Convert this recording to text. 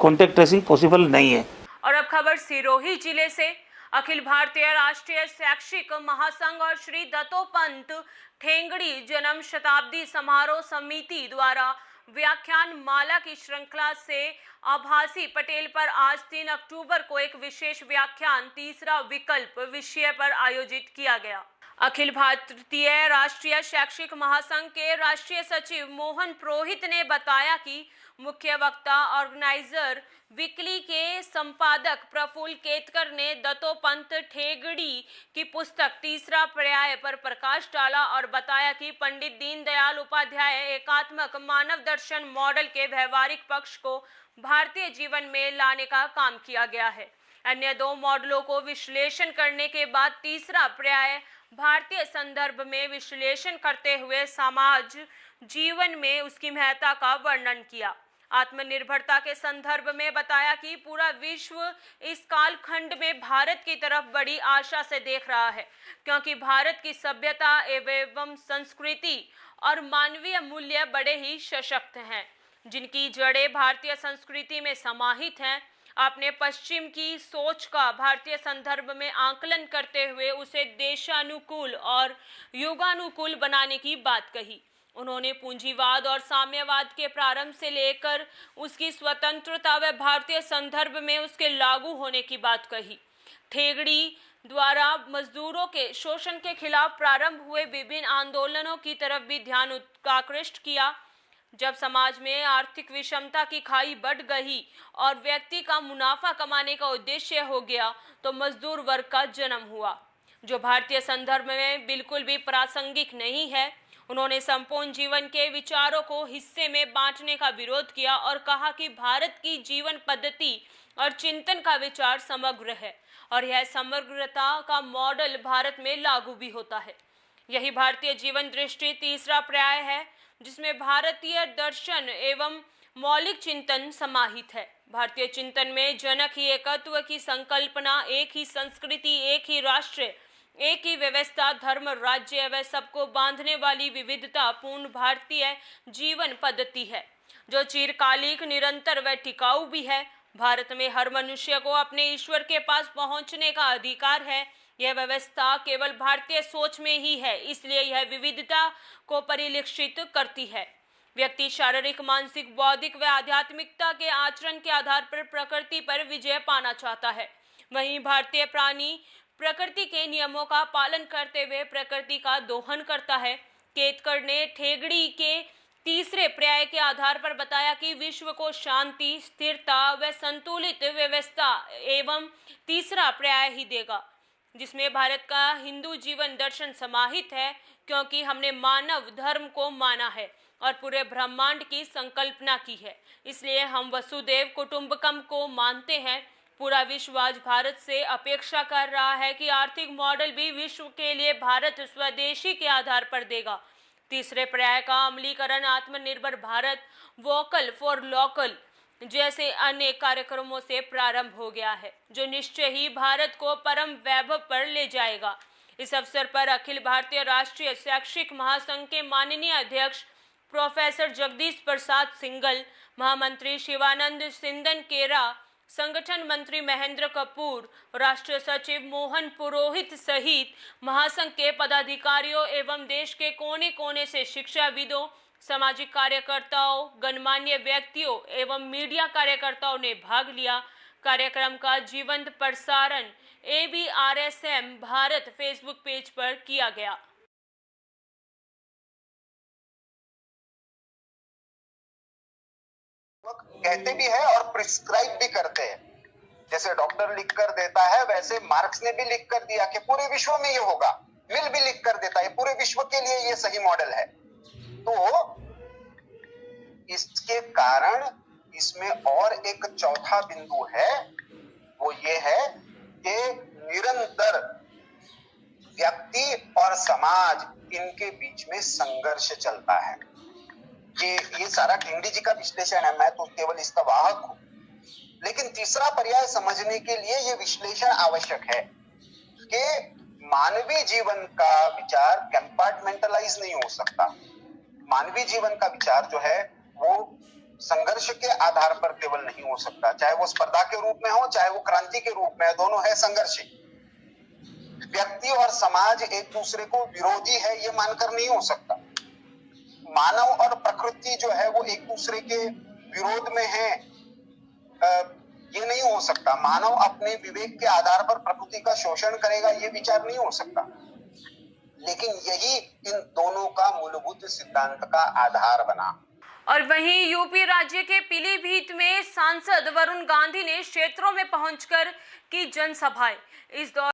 Contact tracing possible नहीं है। और अब खबर सिरोही जिले से। अखिल भारतीय राष्ट्रीय शैक्षिक महासंघ और श्री दत्तोपंत ठेंगड़ी जन्म शताब्दी समारोह समिति द्वारा व्याख्यान माला की श्रृंखला से आभासी पटेल पर आज 3 अक्टूबर को एक विशेष व्याख्यान तीसरा विकल्प विषय पर आयोजित किया गया। अखिल भारतीय राष्ट्रीय शैक्षिक महासंघ के राष्ट्रीय सचिव मोहन पुरोहित ने बताया कि मुख्य वक्ता ऑर्गेनाइजर वीकली के संपादक प्रफुल्ल केतकर ने दत्तोपंत ठेंगड़ी की पुस्तक तीसरा पर्याय पर प्रकाश डाला और बताया कि पंडित दीनदयाल उपाध्याय एकात्मक मानव दर्शन मॉडल के व्यवहारिक पक्ष को भारतीय जीवन में लाने का काम किया गया है। अन्य दो मॉडलों को विश्लेषण करने के बाद तीसरा पर्याय भारतीय संदर्भ में विश्लेषण करते हुए समाज जीवन में उसकी महत्ता का वर्णन किया। आत्मनिर्भरता के संदर्भ में बताया कि पूरा विश्व इस कालखंड में भारत की तरफ बड़ी आशा से देख रहा है, क्योंकि भारत की सभ्यता एवं संस्कृति और मानवीय मूल्य बड़े ही सशक्त हैं, जिनकी जड़ें भारतीय संस्कृति में समाहित हैं। आपने पश्चिम की सोच का भारतीय संदर्भ में आकलन करते हुए उसे देशानुकूल और युगानुकूल बनाने की बात कही। उन्होंने पूंजीवाद और साम्यवाद के प्रारंभ से लेकर उसकी स्वतंत्रता व भारतीय संदर्भ में उसके लागू होने की बात कही। ठेंगड़ी द्वारा मजदूरों के शोषण के खिलाफ प्रारंभ हुए विभिन्न आंदोलनों की तरफ भी ध्यान आकृष्ट किया। जब समाज में आर्थिक विषमता की खाई बढ़ गई और व्यक्ति का मुनाफा कमाने का उद्देश्य हो गया, तो मजदूर वर्ग का जन्म हुआ, जो भारतीय संदर्भ में बिल्कुल भी प्रासंगिक नहीं है। उन्होंने संपूर्ण जीवन के विचारों को हिस्से में बांटने का विरोध किया और कहा कि भारत की जीवन पद्धति और चिंतन का विचार समग्र है और यह समग्रता का मॉडल भारत में लागू भी होता है। यही भारतीय जीवन दृष्टि तीसरा पर्याय है, जिसमें भारतीय दर्शन एवं मौलिक चिंतन समाहित है। भारतीय चिंतन में जनक ही एकत्व की संकल्पना, एक ही संस्कृति, एक ही राष्ट्र, एक ही व्यवस्था, धर्म, राज्य व सबको बांधने वाली विविधता पूर्ण भारतीय जीवन पद्धति है, जो चिरकालिक, निरंतर व टिकाऊ भी है। भारत में हर मनुष्य को अपने ईश्वर के पास पहुंचने का अधिकार है। यह व्यवस्था केवल भारतीय सोच में ही है, इसलिए यह विविधता को परिलक्षित करती है। व्यक्ति शारीरिक, मानसिक, बौद्धिक व आध्यात्मिकता के आचरण के आधार पर प्रकृति पर विजय पाना चाहता है। वहीं भारतीय प्राणी प्रकृति के नियमों का पालन करते हुए प्रकृति का दोहन करता है। केतकर ने ठेंगड़ी के तीसरे पर्याय के आधार पर बताया कि विश्व को शांति, स्थिरता व संतुलित व्यवस्था एवं तीसरा पर्याय ही देगा, जिसमें भारत का हिंदू जीवन दर्शन समाहित है, क्योंकि हमने मानव धर्म को माना है और पूरे ब्रह्मांड की संकल्पना की है। इसलिए हम वसुदेव कुटुंबकम को मानते हैं। पूरा विश्व आज भारत से अपेक्षा कर रहा है कि आर्थिक मॉडल भी विश्व के लिए भारत स्वदेशी के आधार पर देगा। तीसरे पर्याय का अमलीकरण आत्मनिर्भर भारत, वोकल फॉर लोकल जैसे अनेक कार्यक्रमों से प्रारंभ हो गया है, जो निश्चय ही भारत को परम वैभव पर ले जाएगा। इस अवसर पर अखिल भारतीय राष्ट्रीय शैक्षिक महासंघ के माननीय अध्यक्ष प्रोफेसर जगदीश प्रसाद सिंगल, महामंत्री शिवानंद सिंदन केरा, संगठन मंत्री महेंद्र कपूर, राष्ट्रीय सचिव मोहन पुरोहित सहित महासंघ के पदाधिकारियों एवं देश के कोने कोने से शिक्षाविदों, सामाजिक कार्यकर्ताओं, गणमान्य व्यक्तियों एवं मीडिया कार्यकर्ताओं ने भाग लिया। कार्यक्रम का जीवंत प्रसारण ABRSM भारत फेसबुक पेज पर किया गया। कहते भी है और प्रिस्क्राइब भी करते हैं। जैसे डॉक्टर लिख कर देता है, वैसे मार्क्स ने भी लिख कर दिया कि पूरे विश्व में ये होगा। मिल भी लिख कर देता है पूरे विश्व के लिए ये सही मॉडल है। तो इसके कारण इसमें और एक चौथा बिंदु है, वो ये है कि निरंतर व्यक्ति और समाज इनके बीच में संघर्ष चलता है। ये सारा ठेंगड़ी जी का विश्लेषण है, मैं तो केवल इसका वाहक हूं। लेकिन तीसरा पर्याय समझने के लिए ये विश्लेषण आवश्यक है कि मानवीय जीवन का विचार कंपार्टमेंटलाइज नहीं हो सकता। मानवीय जीवन का विचार जो है वो संघर्ष के आधार पर केवल नहीं हो सकता, चाहे वो स्पर्धा के रूप में हो, चाहे वो क्रांति के रूप में है, दोनों है संघर्ष। व्यक्ति और समाज एक दूसरे को विरोधी है ये मानकर नहीं हो सकता। मानव और प्रकृति जो है वो एक दूसरे के विरोध में है, ये नहीं हो सकता। मानव अपने विवेक के आधार पर प्रकृति का शोषण करेगा ये विचार नहीं हो सकता। लेकिन यही इन दोनों का मूलभूत सिद्धांत का आधार बना। और वहीं यूपी राज्य के पीलीभीत में सांसद वरुण गांधी ने क्षेत्रों में पहुंचकर की जनसभाएं। इस दौरान